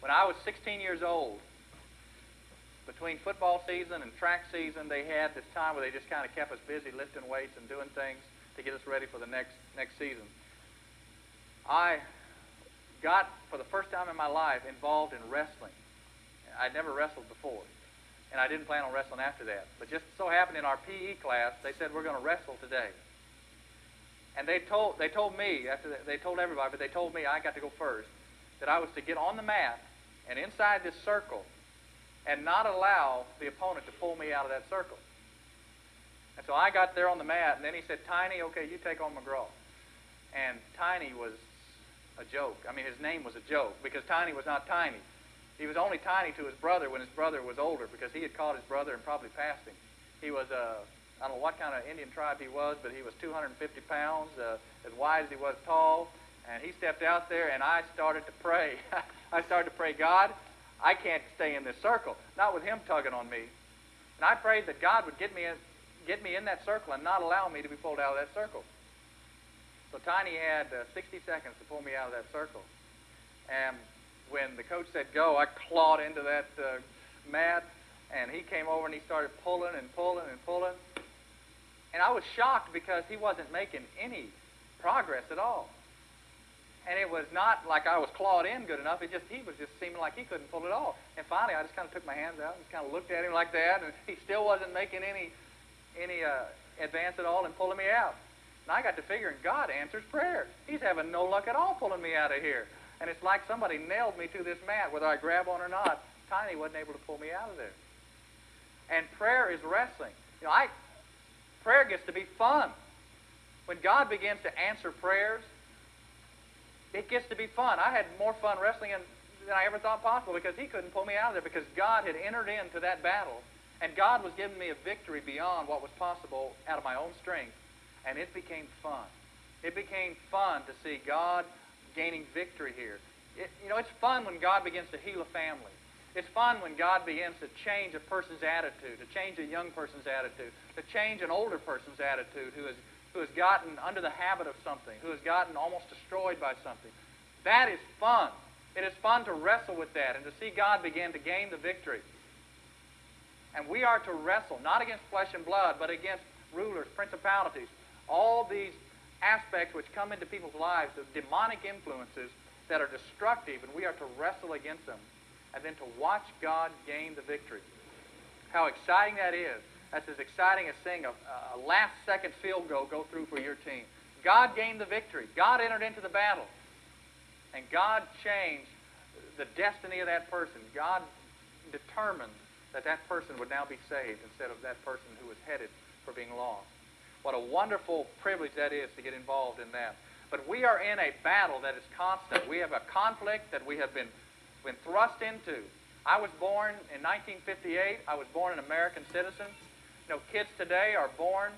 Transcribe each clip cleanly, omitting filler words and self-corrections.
When I was 16 years old, between football season and track season, they had this time where they just kind of kept us busy lifting weights and doing things to get us ready for the next season. I got, for the first time in my life, involved in wrestling. I'd never wrestled before, and I didn't plan on wrestling after that. But just so happened in our PE class, they said, we're going to wrestle today. And they told me, they told everybody, but they told me I got to go first, that I was to get on the mat and inside this circle and not allow the opponent to pull me out of that circle. And so I got there on the mat, and then he said, Tiny, okay, you take on McGraw. And Tiny was a joke. I mean, his name was a joke, because Tiny was not tiny. He was only tiny to his brother when his brother was older, because he had caught his brother and probably passed him. He was, I don't know what kind of Indian tribe he was, but he was 250 pounds, as wide as he was tall. And he stepped out there, and I started to pray. I started to pray, God, I can't stay in this circle, not with him tugging on me. And I prayed that God would get me in that circle and not allow me to be pulled out of that circle. So Tiny had 60 seconds to pull me out of that circle. And when the coach said go, I clawed into that mat, and he came over and he started pulling and pulling and pulling. And I was shocked because he wasn't making any progress at all. And it was not like I was clawed in good enough. He was just seeming like he couldn't pull it off. And finally, I just kind of took my hands out and just kind of looked at him like that, and he still wasn't making any advance at all in pulling me out. And I got to figuring, God answers prayer. He's having no luck at all pulling me out of here. And it's like somebody nailed me to this mat, whether I grab on or not. Tiny wasn't able to pull me out of there. And prayer is wrestling. You know, prayer gets to be fun. When God begins to answer prayers, it gets to be fun. I had more fun wrestling than I ever thought possible, because he couldn't pull me out of there, because God had entered into that battle, and God was giving me a victory beyond what was possible out of my own strength, and it became fun. It became fun to see God gaining victory here. You know, it's fun when God begins to heal a family. It's fun when God begins to change a person's attitude, to change a young person's attitude, to change an older person's attitude who has gotten under the habit of something, who has gotten almost destroyed by something. That is fun. It is fun to wrestle with that and to see God begin to gain the victory. And we are to wrestle, not against flesh and blood, but against rulers, principalities, all these aspects which come into people's lives, of demonic influences that are destructive, and we are to wrestle against them, and then to watch God gain the victory. How exciting that is. That's as exciting as seeing a last-second field goal go through for your team. God gained the victory. God entered into the battle. And God changed the destiny of that person. God determined that that person would now be saved instead of that person who was headed for being lost. What a wonderful privilege that is to get involved in that. But we are in a battle that is constant. We have a conflict that we have been thrust into. I was born in 1958. I was born an American citizen. You know, kids today are born,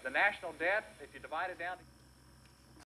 the national debt, if you divide it down to